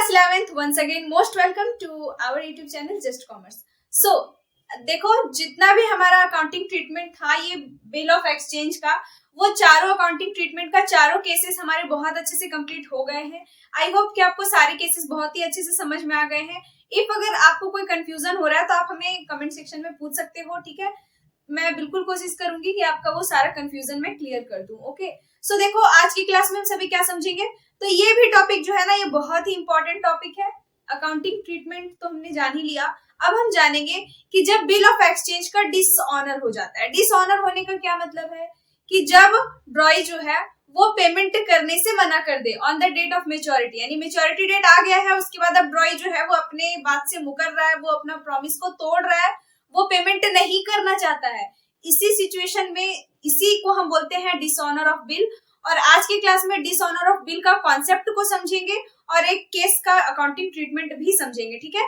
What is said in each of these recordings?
Class 11th once again most welcome to our YouTube channel Just Commerce. So देखो जितना भी हमारा accounting treatment था ये बिल ऑफ एक्सचेंज का, वो चारों अकाउंटिंग ट्रीटमेंट का चारों केसेस हमारे बहुत अच्छे से कंप्लीट हो गए हैं। आई होप कि आपको सारे केसेस बहुत ही अच्छे से समझ में आ गए हैं। इफ अगर आपको कोई कंफ्यूजन हो रहा है तो आप हमें कमेंट सेक्शन में पूछ सकते हो, ठीक है। मैं बिल्कुल कोशिश करूंगी कि आपका वो सारा कंफ्यूजन मैं क्लियर कर दूं। ओके, सो देखो आज की क्लास में हम सभी क्या समझेंगे, तो ये भी टॉपिक जो है ना ये बहुत ही इंपॉर्टेंट टॉपिक है। अकाउंटिंग ट्रीटमेंट तो हमने जान ही लिया, अब हम जानेंगे कि जब बिल ऑफ एक्सचेंज का डिसऑनर हो जाता है। डिसऑनर होने का क्या मतलब है कि जब ड्रॉई जो है वो पेमेंट करने से मना कर दे on the date of maturity, यानी मेच्योरिटी डेट आ गया है, उसके बाद अब ड्रॉई जो है वो अपने बात से मुकर रहा है, वो अपना प्रॉमिस को तोड़ रहा है, वो पेमेंट नहीं करना चाहता है। इसी सिचुएशन में इसी को हम बोलते हैं डिसऑनर ऑफ बिल। और आज की क्लास में डिसऑनर ऑफ बिल का कॉन्सेप्ट को समझेंगे और एक केस का अकाउंटिंग ट्रीटमेंट भी समझेंगे, ठीक है।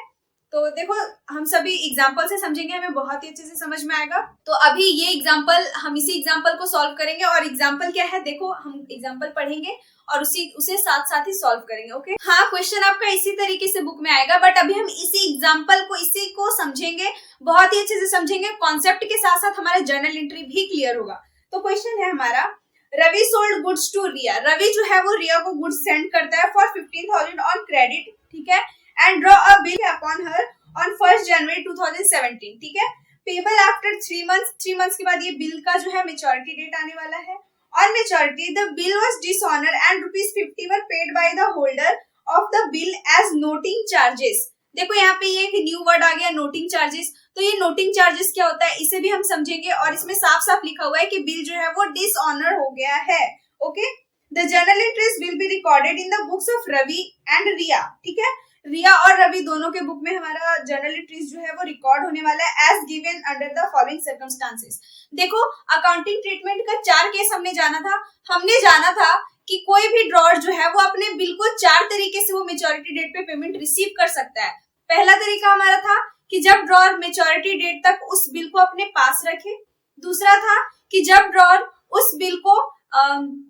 तो देखो हम सभी एग्जांपल से समझेंगे, हमें बहुत ही अच्छे से समझ में आएगा। तो अभी ये एग्जांपल, हम इसी एग्जांपल को सॉल्व करेंगे। और एग्जांपल क्या है, देखो हम एग्जांपल पढ़ेंगे और उसे साथ साथ ही सॉल्व करेंगे। ओके, हाँ क्वेश्चन आपका इसी तरीके से बुक में आएगा, बट अभी हम इसी एग्जांपल को इसी को समझेंगे, बहुत ही अच्छे से समझेंगे। कॉन्सेप्ट के साथ साथ हमारा जर्नल एंट्री भी क्लियर होगा। तो क्वेश्चन है हमारा, रवि सोल्ड गुड्स टू रिया। रवि जो है वो रिया को गुड्स सेंड करता है फॉर 15,000 ऑन क्रेडिट, ठीक है, and draw a bill upon her on 1 जनवरी 2017, ठीक है, पेबल आफ्टर 3 मंथ्स। 3 मंथ्स के बाद ये बिल का जो है मेच्योरिटी डेट आने वाला है। On maturity the bill was dishonour and ₹50 were paid by the holder of the bill as noting charges. देखो यहाँ पे ये एक न्यू वर्ड आ गया, नोटिंग चार्जेस। तो ये नोटिंग चार्जेस क्या होता है इसे भी हम समझेंगे, और इसमें साफ साफ लिखा हुआ है कि बिल जो है वो डिसऑनर हो गया है। Okay, the journal entries will be recorded in the books of Ravi and Riya, ठीक है। रिया और रवि दोनों के बुक में हमारा जर्नल एंट्रीज जो है वो रिकॉर्ड होने वाला है as given under the following circumstances. देखो अकाउंटिंग ट्रीटमेंट का 4 केस हमने जाना था। हमने जाना था कि कोई भी ड्रॉअर जो है वो अपने बिल को 4 तरीके से वो मेच्योरिटी डेट पे पेमेंट रिसीव कर सकता है। पहला तरीका हमारा था कि जब ड्रॉअर मेच्योरिटी डेट तक उस बिल को अपने पास रखे। दूसरा था कि जब ड्रॉअर उस बिल को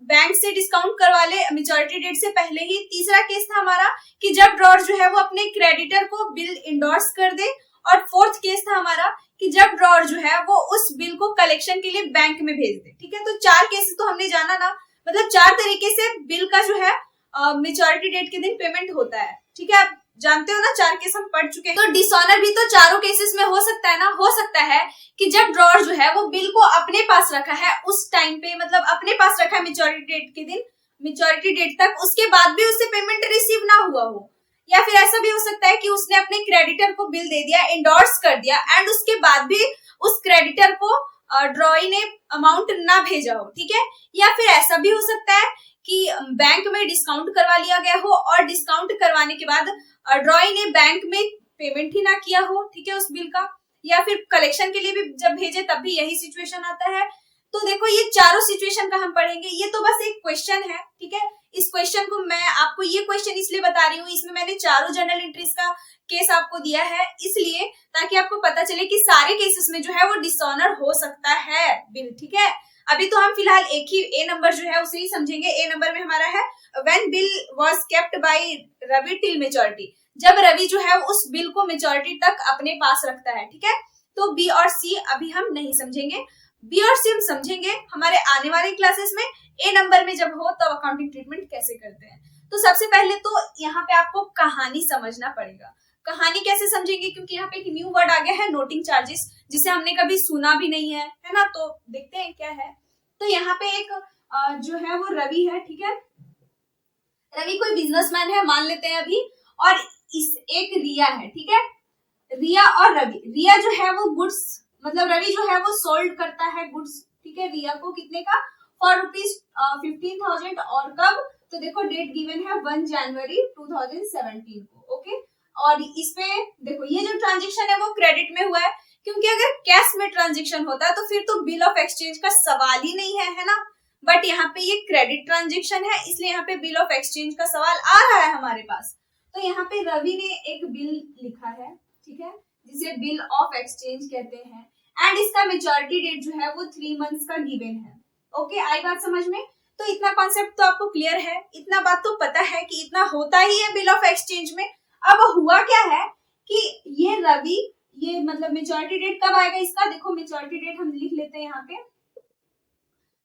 बैंक से डिस्काउंट करवा ले मेच्योरिटी डेट से पहले ही। तीसरा केस था हमारा कि जब ड्रॉअर जो है वो अपने क्रेडिटर को बिल इंडोर्स कर दे। और फोर्थ केस था हमारा कि जब ड्रॉअर जो है वो उस बिल को कलेक्शन के लिए बैंक में भेज दे, ठीक है। तो 4 केसेस तो हमने जाना ना, मतलब 4 तरीके से बिल का जो है मेच्योरिटी डेट के दिन पेमेंट होता है, ठीक है। आप जानते हो ना, 4 केस हम पढ़ चुके हैं। तो डिसऑनर भी तो चारों केसेस में हो सकता है ना। हो सकता है कि जब ड्रॉअर जो है वो बिल को अपने पास रखा है उस टाइम पे, मतलब अपने पास रखा है मेच्योरिटी डेट के दिन, मेच्योरिटी डेट तक, उसके बाद भी उससे पेमेंट रिसीव ना हुआ हो। या फिर ऐसा भी हो सकता है कि उसने अपने क्रेडिटर को बिल दे दिया, इंडोर्स कर दिया, एंड उसके बाद भी उस क्रेडिटर को ड्रॉई ने अमाउंट ना भेजा हो, ठीक है। या फिर ऐसा भी हो सकता है कि बैंक में डिस्काउंट करवा लिया गया हो और डिस्काउंट करवाने के बाद ड्रॉई ने बैंक में पेमेंट ही ना किया हो, ठीक है, उस बिल का। या फिर कलेक्शन के लिए भी जब भेजे तब भी यही सिचुएशन आता है। तो देखो ये चारों सिचुएशन का हम पढ़ेंगे। ये तो बस एक क्वेश्चन है, ठीक है। इस क्वेश्चन को मैं आपको ये क्वेश्चन इसलिए बता रही हूँ, इसमें मैंने चारों जर्नल एंट्रीज का केस आपको दिया है इसलिए ताकि आपको पता चले कि सारे केसेस में जो है वो डिसऑनर हो सकता है बिल, ठीक है। अभी तो हम फिलहाल एक ही ए नंबर जो है उसे ही समझेंगे। ए नंबर में हमारा है when bill was kept by Ravi till maturity, जब रवि जो है उस बिल को मेच्योरिटी तक अपने पास रखता है, ठीक है। तो बी और सी अभी हम नहीं समझेंगे, बी और सी हम समझेंगे हमारे आने वाले क्लासेस में। ए नंबर में जब हो तब अकाउंटिंग ट्रीटमेंट कैसे करते हैं। तो सबसे पहले तो यहाँ पे आपको कहानी समझना पड़ेगा। कहानी कैसे समझेंगे, क्योंकि यहाँ पे एक न्यू वर्ड आ गया है नोटिंग चार्जेस, जिसे हमने कभी सुना भी नहीं है ना। तो देखते हैं क्या है। तो यहाँ पे एक जो है वो रवि है, ठीक है। रवि कोई बिजनेसमैन है मान लेते हैं अभी, और इस एक रिया है, ठीक है। रिया और रवि, रिया जो है वो गुड्स, मतलब रवि जो है वो सोल्ड करता है गुड्स, ठीक है, रिया को कितने का, फॉर ₹15,000। और कब, तो देखो डेट गिवन है 1 जनवरी 2017 को। ओके, और इसमें देखो ये जो ट्रांजेक्शन है वो क्रेडिट में हुआ है, क्योंकि अगर कैश में ट्रांजेक्शन होता तो फिर तो बिल ऑफ एक्सचेंज का सवाल ही नहीं है ना। बट यहाँ पे ये क्रेडिट ट्रांजेक्शन है, इसलिए यहाँ पे बिल ऑफ एक्सचेंज का सवाल आ रहा है हमारे पास। तो यहाँ पे रवि ने एक बिल लिखा है, ठीक है, जिसे बिल ऑफ एक्सचेंज कहते हैं, एंड इसका मेच्योरिटी डेट जो है वो 3 मंथ्स का गिवन है। ओके, आई बात समझ में। तो इतना कॉन्सेप्ट तो आपको क्लियर है, इतना बात तो पता है कि इतना होता ही है बिल ऑफ एक्सचेंज में। अब हुआ क्या है कि ये रवि, ये मतलब मेच्योरिटी डेट कब आएगा इसका, देखो मेच्योरिटी डेट हम लिख लेते हैं यहाँ पे,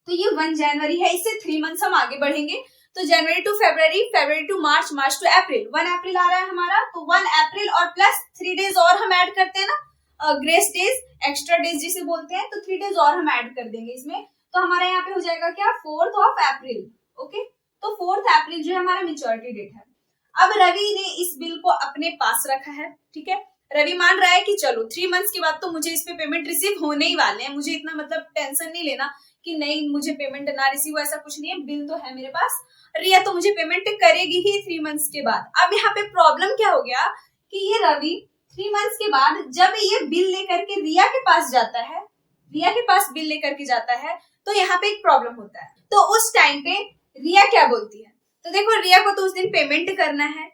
तो ये 1 जनवरी है, इससे 3 मंथ्स हम आगे बढ़ेंगे। तो जनवरी टू फरवरी, फरवरी टू मार्च, मार्च टू अप्रैल, 1 अप्रैल आ रहा है हमारा, तो 1 अप्रैल और प्लस 3 डेज और हम ऐड करते हैं ना, ग्रेस डेज, एक्स्ट्रा डेज जिसे बोलते हैं, तो 3 डेज और हम ऐड कर देंगे इसमें, तो हमारे यहाँ पे हो जाएगा क्या 4th ऑफ अप्रैल। ओके, तो 4th अप्रैल जो है हमारा मेच्योरिटी डेट है। अब रवि ने इस बिल को अपने पास रखा है, ठीक है, रवि मान रहा है कि चलो 3 मंथ्स के बाद तो मुझे इस पे पेमेंट रिसीव होने ही वाले हैं, मुझे इतना मतलब टेंशन नहीं लेना कि नहीं मुझे पेमेंट ना रिसीव, ऐसा कुछ नहीं है, बिल तो है मेरे पास, रिया तो मुझे पेमेंट करेगी ही 3 मंथ्स के बाद। अब यहाँ पे प्रॉब्लम क्या हो गया कि ये रवि 3 मंथ्स के बाद जब ये बिल लेकर के रिया के पास जाता है, रिया के पास बिल लेकर के जाता है, तो यहाँ पे एक प्रॉब्लम होता है। तो उस टाइम पे रिया क्या बोलती है, तो देखो रिया को तो उस दिन पेमेंट करना है।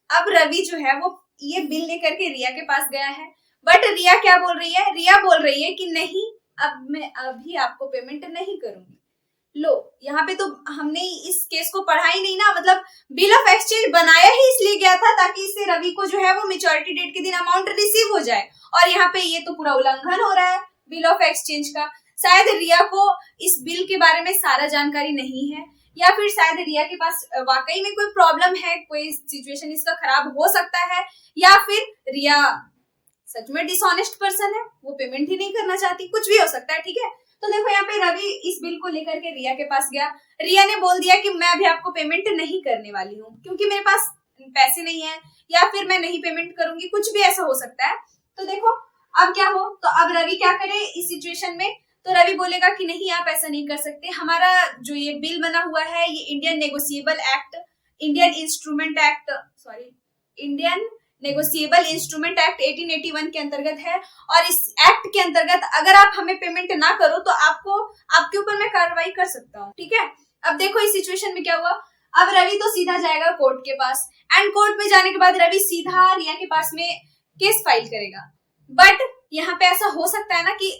अब रवि जो है वो ये बिल लेकर के रिया के पास गया है, बट रिया क्या बोल रही है, रिया बोल रही है कि नहीं अब मैं अभी आपको पेमेंट नहीं करूंगी। लो, यहाँ पे तो हमने इस केस को पढ़ा ही नहीं ना, मतलब बिल ऑफ एक्सचेंज बनाया ही इसलिए गया था ताकि इससे रवि को जो है वो मेच्योरिटी डेट के दिन अमाउंट रिसीव हो जाए, और यहाँ पे ये तो पूरा उल्लंघन हो रहा है बिल ऑफ एक्सचेंज का। शायद रिया को इस बिल के बारे में सारा जानकारी नहीं है, या फिर शायद रिया के पास वाकई में कोई प्रॉब्लम है, कोई सिचुएशन इसका खराब हो सकता है, या फिर रिया सच में डिसऑनेस्ट पर्सन है, वो पेमेंट ही नहीं करना चाहती, कुछ भी हो सकता है, ठीक है। तो देखो यहाँ पे रवि इस बिल को लेकर के रिया के पास गया, रिया ने बोल दिया कि मैं अभी आपको पेमेंट नहीं करने वाली हूँ क्योंकि मेरे पास पैसे नहीं है, या फिर मैं नहीं पेमेंट करूंगी, कुछ भी ऐसा हो सकता है। तो देखो अब क्या हो, तो अब रवि क्या करे इस सिचुएशन में, तो रवि बोलेगा कि नहीं आप ऐसा नहीं कर सकते, हमारा जो ये बिल बना हुआ है ये Indian negotiable act, Indian instrument act, sorry Indian negotiable instrument act 1881 के अंतर्गत है, और इस एक्ट के अंतर्गत अगर आप हमें पेमेंट ना करो तो आपको आपके ऊपर मैं कार्रवाई कर सकता हूँ, ठीक है। अब देखो इस सिचुएशन में क्या हुआ, अब रवि तो सीधा जाएगा कोर्ट के पास, एंड कोर्ट में जाने के बाद रवि सीधा रिया के पास में केस फाइल करेगा। बट यहाँ पे ऐसा हो सकता है ना कि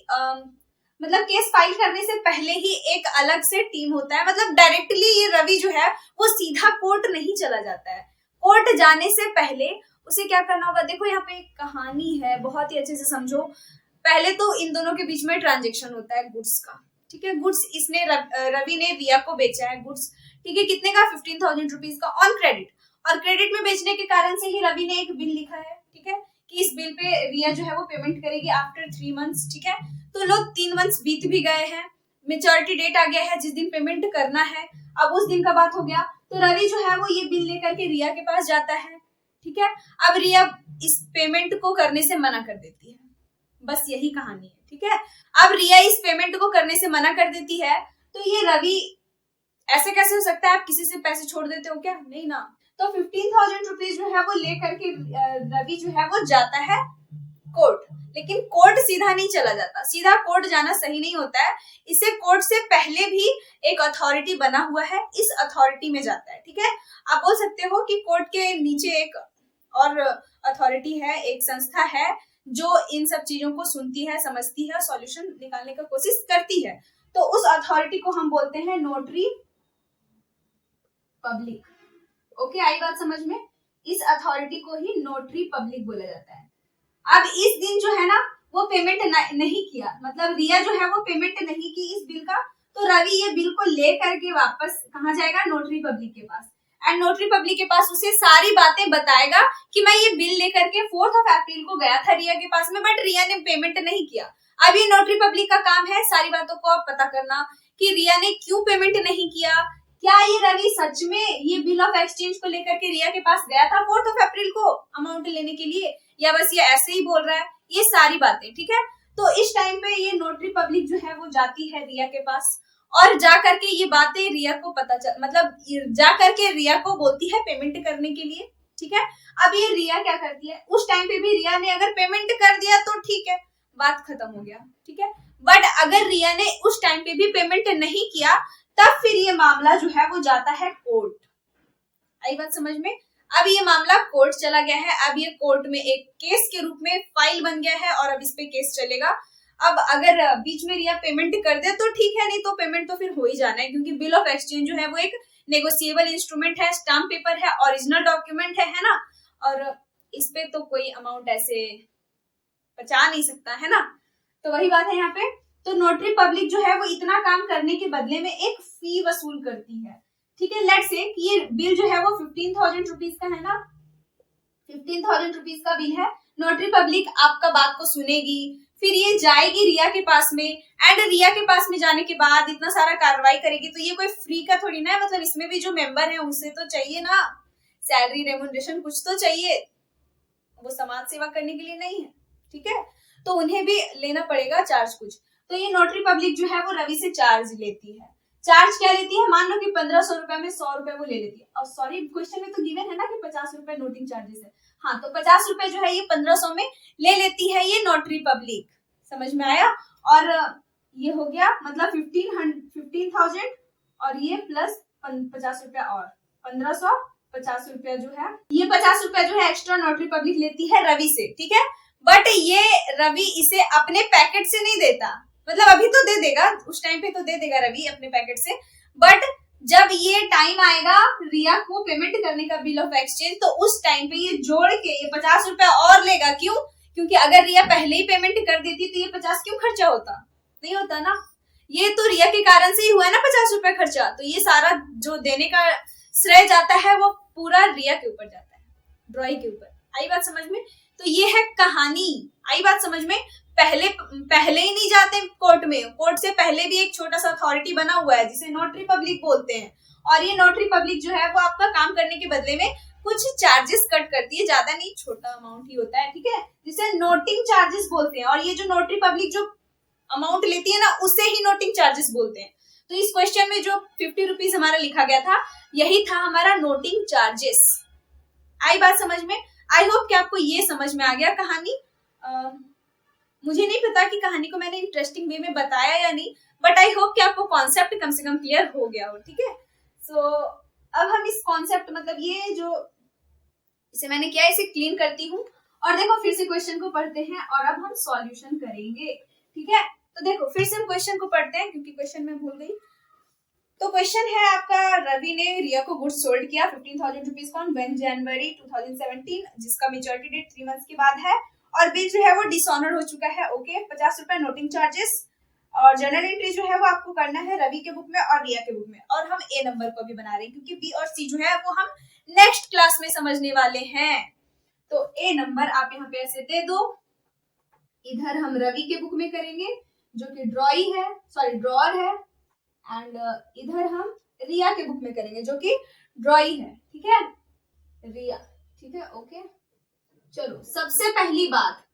मतलब केस फाइल करने से पहले ही एक अलग से टीम होता है, मतलब डायरेक्टली ये रवि जो है वो सीधा कोर्ट नहीं चला जाता है, कोर्ट जाने से पहले उसे क्या करना होगा। देखो यहाँ पे एक कहानी है, बहुत ही अच्छे से समझो। पहले तो इन दोनों के बीच में ट्रांजेक्शन होता है गुड्स का, ठीक है, गुड्स इसने रवि ने रिया को बेचा है गुड्स, ठीक है, कितने का 15,000 रुपीज का ऑन क्रेडिट, और क्रेडिट में बेचने के कारण से ही रवि ने एक बिल लिखा है, ठीक है, कि इस बिल पे रिया जो है वो पेमेंट करेगी आफ्टर 3 मंथ्स, ठीक है। तो लोग 3 मंथ्स बीत भी गए हैं, मेच्योरिटी डेट आ गया है जिस दिन पेमेंट करना है, अब उस दिन का बात हो गया, तो रवि जो है वो ये बिल लेकर के रिया के पास जाता है, ठीक है। अब रिया इस पेमेंट को करने से मना कर देती है, बस यही कहानी है, ठीक है। अब रिया इस पेमेंट को करने से मना कर देती है, तो ये रवि, ऐसे कैसे हो सकता है आप किसी से पैसे छोड़ देते हो क्या, नहीं ना। तो 15,000 रुपीज जो है वो लेकर के रवि जो है वो जाता है कोर्ट, लेकिन कोर्ट सीधा नहीं चला जाता, सीधा कोर्ट जाना सही नहीं होता है, इसे कोर्ट से पहले भी एक अथॉरिटी बना हुआ है, इस अथॉरिटी में जाता है, ठीक है। आप बोल सकते हो कि कोर्ट के नीचे एक और अथॉरिटी है, एक संस्था है जो इन सब चीजों को सुनती है, समझती है, सॉल्यूशन निकालने का कोशिश करती है, तो उस अथॉरिटी को हम बोलते हैं नोटरी पब्लिक। ओके, आई बात समझ में, इस अथॉरिटी को ही नोटरी पब्लिक बोला जाता है। अब इस दिन जो है ना वो पेमेंट नहीं किया, मतलब रिया जो है वो पेमेंट नहीं की इस बिल का, तो रवि ये बिल को ले करके वापस कहाँ जाएगा, नोटरी पब्लिक के पास, एंड नोटरी पब्लिक के पास उसे सारी बातें बताएगा कि मैं ये बिल लेकर के 4th ऑफ अप्रैल को गया था रिया के पास में, बट रिया ने पेमेंट नहीं किया। अब ये नोटरी पब्लिक का काम है सारी बातों को आप पता करना कि रिया ने क्यों पेमेंट नहीं किया, क्या ये रवि सच में ये बिल ऑफ एक्सचेंज को लेकर के रिया के पास गया था 4th ऑफ अप्रैल को अमाउंट लेने के लिए, या बस ये ऐसे ही बोल रहा है, ये सारी बातें, ठीक है। तो इस टाइम पे ये नोटरी पब्लिक जो है वो जाती है रिया के पास, और जा करके ये बातें रिया को पता चल, मतलब जा करके रिया को बोलती है पेमेंट करने के लिए, ठीक है। अब ये रिया क्या करती है, उस टाइम पे भी रिया ने अगर पेमेंट कर दिया तो ठीक है, बात खत्म हो गया, ठीक है। बट अगर रिया ने उस टाइम पे भी पेमेंट नहीं किया, तब फिर ये मामला जो है वो जाता है कोर्ट। आई बात समझ में। अब ये मामला कोर्ट चला गया है, अब ये कोर्ट में एक केस के रूप में फाइल बन गया है, और अब इस पे केस चलेगा। अब अगर बीच में रिया पेमेंट कर दे तो ठीक है, नहीं तो पेमेंट तो फिर हो ही जाना है, क्योंकि बिल ऑफ एक्सचेंज जो है वो एक नेगोशिएबल इंस्ट्रूमेंट है, स्टाम्प पेपर है, ओरिजिनल डॉक्यूमेंट है ना, और इस पे तो कोई अमाउंट ऐसे बचा नहीं सकता है ना। तो वही बात है यहाँ पे। तो नोटरी पब्लिक जो है वो इतना काम करने के बदले में एक फी वसूल करती है, ठीक है। लेट्स से कि ये बिल जो है वो 15,000 रुपीज का है ना, 15,000 रुपीज का बिल है। नोटरी पब्लिक आपका बात को सुनेगी, फिर ये जाएगी रिया के पास में, एंड रिया के पास में जाने के बाद इतना सारा कार्रवाई करेगी, तो ये कोई फ्री का थोड़ी ना है, मतलब इसमें भी जो मेंबर है उनसे तो चाहिए ना सैलरी, रेमुनरेशन कुछ तो चाहिए, वो समाज सेवा करने के लिए नहीं है, ठीक है। तो उन्हें भी लेना पड़ेगा चार्ज कुछ। तो ये नोटरी पब्लिक जो है वो रवि से चार्ज लेती है। चार्ज क्या लेती है, मान लो कि 1500 रुपए में 100 रुपए वो ले लेती है। और सॉरी, क्वेश्चन में तो गिवन है ना कि 50 रुपए नोटिंग चार्जेस है, हाँ, तो 50 रुपए जो है ये 1500 में ले लेती है ये नोटरी पब्लिक, समझ में आया। और ये हो गया मतलब 15,000 और ये प्लस 50 रुपया और 1550 रुपया जो है, ये 50 रुपया जो है एक्स्ट्रा नोटरी पब्लिक लेती है रवि से, ठीक है। बट ये रवि इसे अपने पैकेट से नहीं देता, मतलब अभी तो दे देगा, उस टाइम पे तो दे देगा रवि अपने पैकेट से, बट जब ये टाइम आएगा रिया को पेमेंट करने का बिल ऑफ एक्सचेंज, तो उस टाइम पे ये जोड़ के ये 50 रुपया और लेगा। क्यों? क्योंकि अगर रिया पहले ही पेमेंट कर देती तो ये 50 क्यों खर्चा होता, नहीं होता ना। ये तो रिया के कारण से ही हुआ है ना 50 रुपया खर्चा, तो ये सारा जो देने का श्रेय जाता है वो पूरा रिया के ऊपर जाता है, ड्रॉई के ऊपर। आई बात समझ में? तो ये है कहानी, आई बात समझ में। पहले ही नहीं जाते कोर्ट में, कोर्ट से पहले भी एक छोटा सा अथॉरिटी बना हुआ है जिसे नोटरी पब्लिक बोलते हैं, और ये नोटरी पब्लिक जो है वो आपका काम करने के बदले में कुछ चार्जेस कट करती है, ज्यादा नहीं, छोटा अमाउंट ही होता है, ठीक है, जिसे नोटिंग चार्जेस बोलते हैं। और ये जो नोटरी पब्लिक जो अमाउंट लेती है ना, उसे ही नोटिंग चार्जेस बोलते हैं। तो इस क्वेश्चन में जो 50 रुपीज हमारा लिखा गया था, यही था हमारा नोटिंग चार्जेस। आई बात समझ में? आई होप कि आपको ये समझ में आ गया कहानी। मुझे नहीं पता कि कहानी को मैंने इंटरेस्टिंग वे में बताया या नहीं, बट आई होप कि आपको कॉन्सेप्ट कम से कम क्लियर हो गया हो, ठीक है। सो अब हम इस कॉन्सेप्ट, मतलब ये जो इसे मैंने किया, इसे क्लीन करती हूँ, और देखो फिर से क्वेश्चन को पढ़ते हैं और अब हम सॉल्यूशन करेंगे, ठीक है। तो देखो फिर से हम क्वेश्चन को पढ़ते हैं क्योंकि क्वेश्चन मैं भूल गई। तो क्वेश्चन है आपका, रवि ने रिया को गुड्स सोल्ड किया 15,000 रुपीज का ऑन 1 जनवरी 2017, जिसका मेच्योरिटी डेट 3 मंथ्स के बाद है, और बिल जो है वो डिसऑनर हो चुका है, ओके। 50 रुपए नोटिंग चार्जेस, और जर्नल एंट्री जो है वो आपको करना है रवि के बुक में और रिया के बुक में, और हम ए नंबर को भी बना रहे हैं क्योंकि बी और सी जो है वो हम नेक्स्ट क्लास में समझने वाले हैं। तो ए नंबर आप यहाँ पे ऐसे दे दो, इधर हम रवि के बुक में करेंगे जो कि ड्रॉई है, सॉरी ड्रॉअर है, एंड इधर हम रिया के बुक में करेंगे जो कि ड्रॉई है, ठीक है, रिया, ठीक है, ओके। चलो सबसे पहली बात,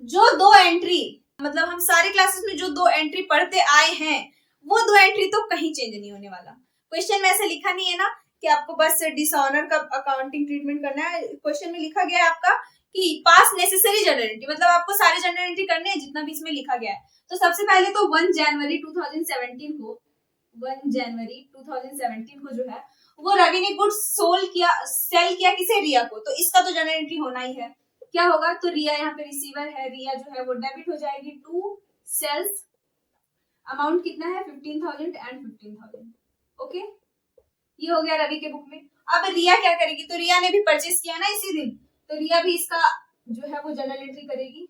जो 2 एंट्री, मतलब हम सारे क्लासेस में जो 2 एंट्री पढ़ते आए हैं, वो 2 एंट्री तो कहीं चेंज नहीं होने वाला। क्वेश्चन में ऐसे लिखा नहीं है ना कि आपको बस डिसऑनर का अकाउंटिंग ट्रीटमेंट करना है। क्वेश्चन में लिखा गया है आपका कि पास नेसेसरी जर्नल एंट्री, मतलब आपको सारे जर्नल एंट्री करने हैं जितना भी इसमें लिखा गया है। तो सबसे पहले तो 1 जनवरी 2017 को, 1 जनवरी 2017 को जो है वो रवि ने गुड्स सेल किया किसे, रिया को, तो इसका तो जर्नल एंट्री होना ही है। क्या होगा, तो रिया यहाँ पे रिसीवर है, रिया जो है वो डेबिट हो जाएगी टू सेल्स, अमाउंट कितना है 15,000 एंड 15,000, ओके। ये हो गया रवि के बुक में। अब रिया क्या करेगी, तो रिया ने भी परचेस किया ना इसी दिन, तो रिया भी इसका जो है वो जर्नल एंट्री करेगी।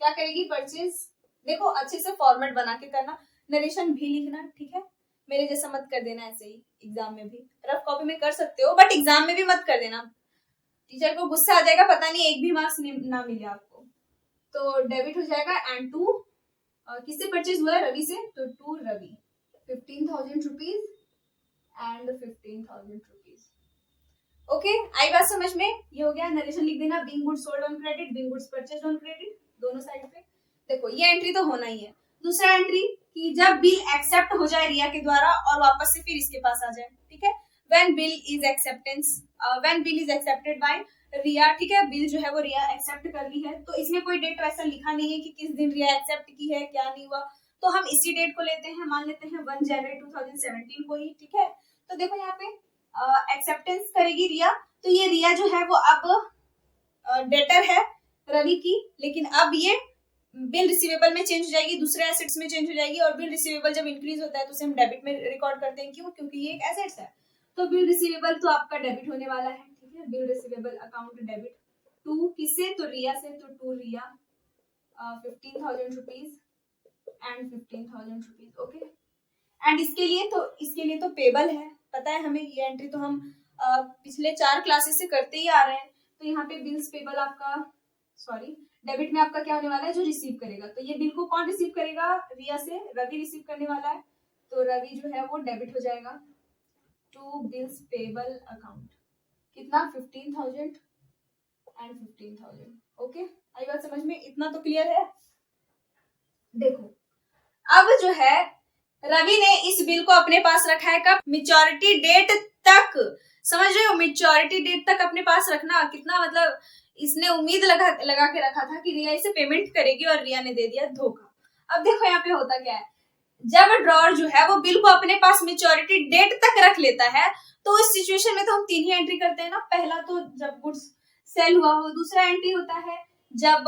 क्या करेगी, परचेस। देखो अच्छे से फॉर्मेट बना के करना, नरेशन भी लिखना, ठीक है, मेरे जैसा मत कर देना, ऐसे ही एग्जाम में भी रफ कॉपी में कर सकते हो बट एग्जाम में भी मत कर देना, टीचर को गुस्सा आ जाएगा, पता नहीं एक भी मार्क्स ना मिले आपको। तो डेबिट हो जाएगा, एंड टू किससे परचेज हुआ है, रवि से, तो to Ravi 15,000 rupees and 15,000 rupees, okay. आई बात समझ में? ये हो गया। नरेशन लिख देना, being goods sold on credit, being goods purchased on credit, दोनों साइड पे। देखो ये एंट्री तो होना ही है। दूसरा एंट्री कि जब बिल एक्सेप्ट हो जाए रिया के द्वारा और वापस से फिर इसके पास आ जाए, ठीक है, when bill is accepted by रिया, ठीक है, बिल जो है वो रिया एक्सेप्ट कर ली है, तो इसमें कोई डेट वैसा लिखा नहीं है कि किस दिन रिया एक्सेप्ट की है, क्या नहीं हुआ, तो हम इसी डेट को लेते हैं, मान लेते हैं 1 जनवरी 2017 को ही, ठीक है। तो देखो यहाँ पे एक्सेप्टेंस करेगी रिया, तो ये रिया जो है वो अब डेटर है रवि की, लेकिन अब ये बिल रिसीवेबल में चेंज हो जाएगी, दूसरे एसेट्स में चेंज हो जाएगी। और बिल रिसीवेबल जब इंक्रीज होता है तो उसे हम डेबिट में रिकॉर्ड करते हैं। क्यों? क्योंकि ये एक एसेट्स है। तो बिल रिसीवेबल तो आपका डेबिट होने वाला है, ठीक है। Bill receivable account debit to किससे? तो रिया से। तो to Riya 15,000 rupees and 15,000 rupees, okay. And इसके लिए तो पेबल है, पता है हमें। ये एंट्री तो हम पिछले 4 क्लासेस से करते ही आ रहे हैं। तो यहाँ पे बिल्स पेबल आपका, सॉरी, डेबिट में आपका क्या होने वाला है? जो रिसीव करेगा। तो ये बिल को कौन रिसीव करेगा? रिया से रवि रिसीव करने वाला है। तो रवि जो है वो डेबिट हो जाएगा टू बिल्स पेबल अकाउंट। कितना? 15,000 एंड 15,000, ओके। आई बात समझ में? इतना तो क्लियर है। देखो अब जो है रवि ने इस बिल को अपने पास रखा है कब? मैच्योरिटी डेट तक। समझ रहे हो? मैच्योरिटी डेट तक अपने पास रखना कितना, मतलब इसने उम्मीद लगा के रखा था कि रिया इसे पेमेंट करेगी और रिया ने दे दिया धोखा। अब देखो यहाँ पे होता क्या है, जब ड्रॉअर जो है वो बिल को अपने पास मैच्योरिटी डेट तक रख लेता है तो इस सिचुएशन में तो हम 3 ही एंट्री करते हैं ना। पहला तो जब गुड्स सेल हुआ हो, दूसरा एंट्री होता है जब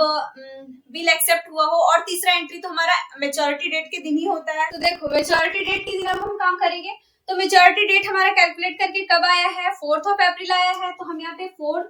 बिल एक्सेप्ट हुआ हो, और तीसरा एंट्री तो हमारा मैच्योरिटी डेट के दिन ही होता है। तो देखो मैच्योरिटी डेट के दिन अब हम काम करेंगे। तो मैच्योरिटी डेट हमारा कैलकुलेट करके कब आया है? 4 अप्रैल आया है। तो हम यहाँ पे 4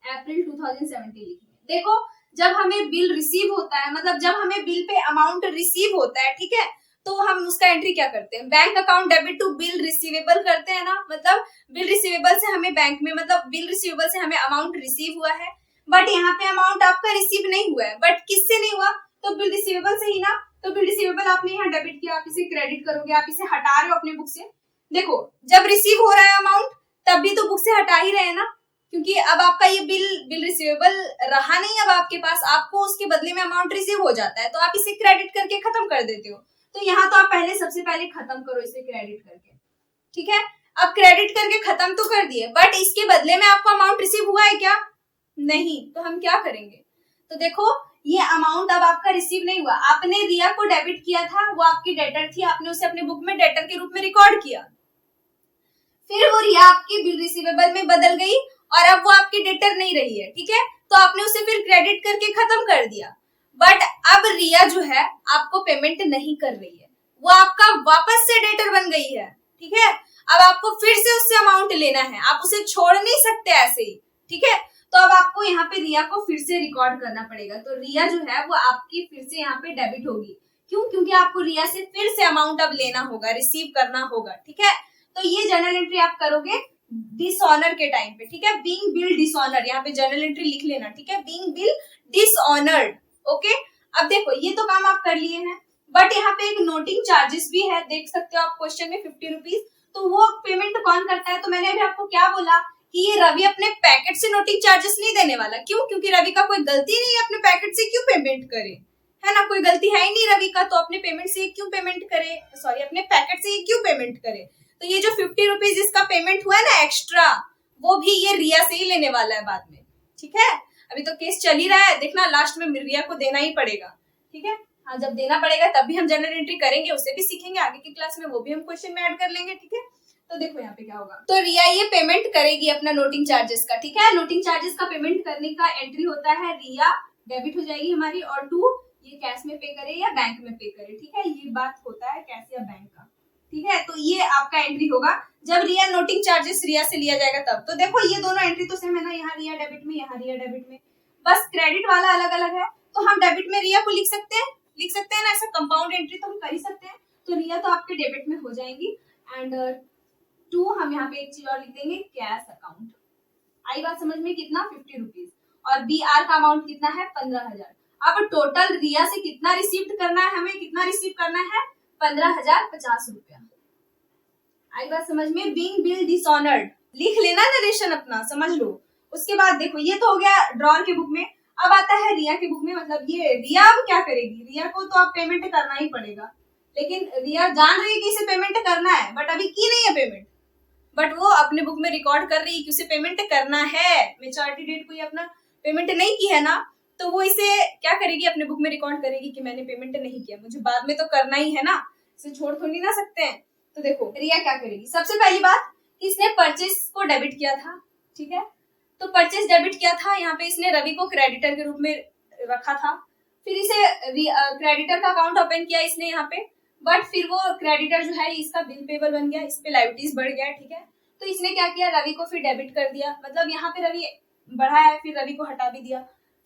अप्रैल 2017 लिखेंगे। देखो जब हमें बिल रिसीव होता है, मतलब जब हमें बिल पे अमाउंट रिसीव होता है, ठीक है, तो हम उसका एंट्री क्या करते हैं? Bank account debit to bill receivable करते हैं ना। मतलब बिल रिसीवेबल से हमें बैंक में, मतलब बिल रिसीवेबल से हमें अमाउंट रिसीव हुआ है, बट यहाँ पे अमाउंट आपका रिसीव नहीं हुआ है। बट किससे नहीं हुआ? तो बिल रिसीवेबल से ही ना। तो बिल रिसीवेबल आपने यहाँ डेबिट किया, आप इसे क्रेडिट करोगे, आप इसे हटा रहे हो अपने बुक से। देखो जब रिसीव हो रहा है अमाउंट तब भी तो बुक से हटा ही रहे हैं ना, क्योंकि अब आपका ये बिल रिसीवेबल रहा नहीं अब आपके पास, आपको उसके बदले में अमाउंट रिसीव हो जाता है तो आप इसे क्रेडिट करके खत्म कर देते हो। तो यहाँ तो आप सबसे पहले खत्म करो इसे क्रेडिट करके, ठीक है। अब क्रेडिट करके खत्म तो कर दिए, बट इसके बदले में आपको अमाउंट रिसीव हुआ है क्या? नहीं। तो हम क्या करेंगे? तो देखो ये अमाउंट अब आपका रिसीव नहीं हुआ। आपने रिया को डेबिट किया था, वो आपकी डेटर थी, आपने उसे अपने बुक में डेटर के रूप में रिकॉर्ड किया। फिर वो रिया आपकी बिल रिसीवेबल में बदल गई और अब वो आपकी डेटर नहीं रही है, ठीक है। तो आपने उसे फिर क्रेडिट करके खत्म कर दिया। बट अब रिया जो है आपको पेमेंट नहीं कर रही है, वो आपका वापस से डेटर बन गई है, ठीक है। अब आपको फिर से उससे अमाउंट लेना है, आप उसे छोड़ नहीं सकते ऐसे ही, ठीक है। तो अब आपको यहाँ पे रिया को फिर से रिकॉर्ड करना पड़ेगा। तो रिया जो है वो आपकी फिर से यहाँ पे डेबिट होगी। क्यों? क्योंकि आपको रिया से फिर से अमाउंट अब लेना होगा, रिसीव करना होगा, ठीक है। तो ये जर्नल एंट्री आप करोगे डिसऑनर के टाइम पे, ठीक है। बीइंग बिल डिसऑनर, यहाँ पे जर्नल एंट्री लिख लेना, ठीक है। Being bill dishonoured, okay. अब देखो ये तो काम आप कर लिए हैं, बट यहाँ पे एक नोटिंग चार्जेस भी है, देख सकते हो आप क्वेश्चन में 50 रुपीज। तो वो पेमेंट कौन करता है? तो मैंने अभी आपको क्या बोला कि ये रवि अपने पैकेट से नोटिंग चार्जेस नहीं देने वाला। क्यों? क्योंकि रवि का कोई गलती नहीं है, अपने पैकेट से क्यों पेमेंट करे, है ना। कोई गलती है ही नहीं रवि का, तो अपने पेमेंट से क्यों पेमेंट करे, सॉरी अपने पैकेट से क्यों पेमेंट करे। तो ये जो 50 रुपीज इसका पेमेंट हुआ है ना एक्स्ट्रा, वो भी ये रिया से ही लेने वाला है बाद में, ठीक है। अभी तो केस चल ही रहा है, देखना लास्ट में रिया को देना ही पड़ेगा, ठीक है। हाँ जब देना पड़ेगा तब भी हम जनरल एंट्री करेंगे, उसे भी सीखेंगे आगे की क्लास में, वो भी हम क्वेश्चन में ऐड कर लेंगे, ठीक है। तो देखो यहाँ पे क्या होगा, तो रिया ये पेमेंट करेगी अपना नोटिंग चार्जेस का, ठीक है। नोटिंग चार्जेस का पेमेंट करने का एंट्री होता है, रिया डेबिट हो जाएगी हमारी, और टू ये कैश में पे करे या बैंक में पे करे, ठीक है। ये बात होता है कैश या बैंक का, ठीक है। तो ये आपका एंट्री होगा जब रिया नोटिंग चार्जेस रिया से लिया जाएगा तब। तो देखो ये दोनों एंट्री तो सेम है ना, यहाँ रिया डेबिट में, यहाँ रिया डेबिट में, बस क्रेडिट वाला अलग अलग है। तो हम डेबिट में रिया को लिख सकते हैं ना, ऐसा कंपाउंड एंट्री तो हम कर ही सकते हैं। तो रिया तो आपके डेबिट में हो जाएंगी, एंड टू हम यहाँ पे एक चीज और लिख देंगे, कैश अकाउंट। आई बात समझ में? कितना? 50 रुपीज, और बी आर का अमाउंट कितना है? 15,000। अब टोटल रिया से कितना रिसीव करना है, हमें कितना रिसीव करना है? 15,050 रुपया। आई बात समझ में? बीइंग बिल डिसऑनर्ड लिख लेना नरेशन अपना, समझ लो। उसके बाद देखो ये तो हो गया ड्रॉअर के बुक में। अब आता है रिया के बुक में, मतलब ये रिया अब क्या करेगी, रिया को तो अब पेमेंट करना ही पड़ेगा, लेकिन रिया जान रही है कि इसे पेमेंट करना है, बट अभी की नहीं है पेमेंट, बट वो अपने बुक में रिकॉर्ड कर रही है कि उसे पेमेंट करना है। मैच्योरिटी डेट को ये अपना पेमेंट नहीं की है ना, तो वो इसे क्या करेगी, अपने बुक में रिकॉर्ड करेगी कि मैंने पेमेंट नहीं किया, मुझे बाद में तो करना ही है ना, इसे छोड़ थोड़ी नहीं ना सकते हैं। तो देखो रिया क्या करेगी, सबसे पहली बात इसने परचेस को डेबिट किया था, ठीक है। तो परचेस डेबिट किया था, यहाँ पे इसने रवि को क्रेडिटर के रूप में रखा था, फिर इसे क्रेडिटर का अकाउंट ओपन किया इसने यहाँ पे, बट फिर वो क्रेडिटर जो है इसका बिल पेबल बन गया, इस पे लाइबिलिटीज बढ़ गया, ठीक है। तो इसने क्या किया, रवि को फिर डेबिट कर दिया, मतलब यहाँ पे रवि बढ़ा है, फिर रवि को हटा भी दिया।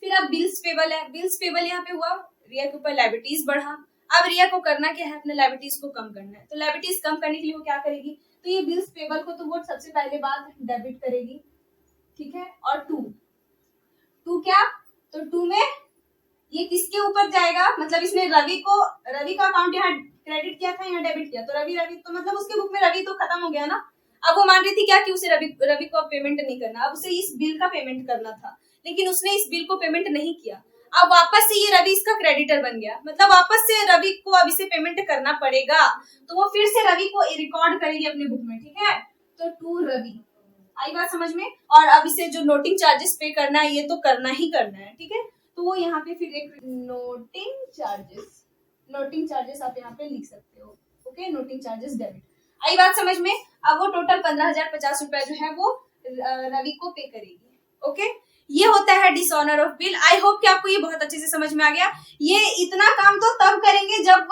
फिर अब बिल्स पेबल है, बिल्स पेबल यहाँ पे हुआ, रिया के ऊपर लाइबिलिटीज बढ़ा। अब रिया को करना क्या है, अपने लाइबिलिटीज को कम करना है। तो लाइबिलिटीज कम करने के लिए वो क्या करेगी, तो ये बिल्स पेबल को तो वो सबसे पहले बात डेबिट करेगी, ठीक है। और टू क्या, तो टू में ये किसके ऊपर जाएगा, मतलब इसने रवि का अकाउंट यहाँ क्रेडिट किया था, यहाँ डेबिट किया, तो रवि तो मतलब उसके बुक में रवि तो खत्म हो गया ना। अब वो मान रही थी क्या कि उसे रवि को अब पेमेंट नहीं करना, अब उसे इस बिल का पेमेंट करना था, लेकिन उसने इस बिल को पेमेंट नहीं किया। अब वापस से ये रवि इसका क्रेडिटर बन गया, मतलब वापस से रवि को अब इसे पेमेंट करना पड़ेगा, तो वो फिर से रवि को रिकॉर्ड करेगी अपने बुक में, ठीक है। तो टू रवि, आई बात समझ में। और अब इसे जो नोटिंग चार्जेस पे करना है, ये तो करना ही करना है, ठीक है। तो वो यहाँ पे फिर एक नोटिंग चार्जेस आप यहाँ पे लिख सकते हो, ओके, नोटिंग चार्जेस डेबिट, आई बात समझ में। अब वो टोटल 15,050 रुपया जो है वो रवि को पे करेगी, ओके। ये होता है dishonour of bill. I hope कि आपको ये बहुत अच्छे से समझ में आ गया। ये इतना काम तो तब करेंगे जब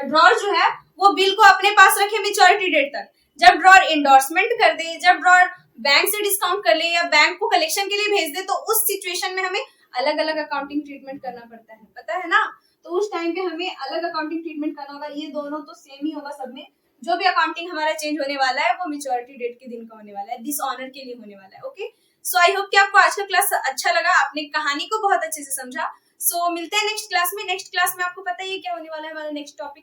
ड्रॉर जो है वो बिल को अपने पास रखे मेच्योरिटी डेट तक, जब ड्रॉर एंडोर्समेंट कर दे, जब ड्रॉर बैंक से डिस्काउंट कर ले या बैंक को कलेक्शन के लिए भेज दे, तो उस सिचुएशन में हमें अलग अलग अकाउंटिंग ट्रीटमेंट करना पड़ता है, पता है ना। तो उस टाइम पे हमें अलग अकाउंटिंग ट्रीटमेंट करना होगा। ये दोनों तो सेम ही होगा सब में। जो भी अकाउंटिंग हमारा चेंज होने वाला है वो मेच्योरिटी डेट के दिन का होने वाला है, डिसऑनर के लिए होने वाला है, ओके। सो आई होप कि आपको आज का क्लास अच्छा लगा, आपने कहानी को बहुत अच्छे से समझा। सो मिलते हैं नेक्स्ट क्लास में। नेक्स्ट क्लास में आपको पता ही है क्या होने वाला है हमारा नेक्स्ट टॉपिक।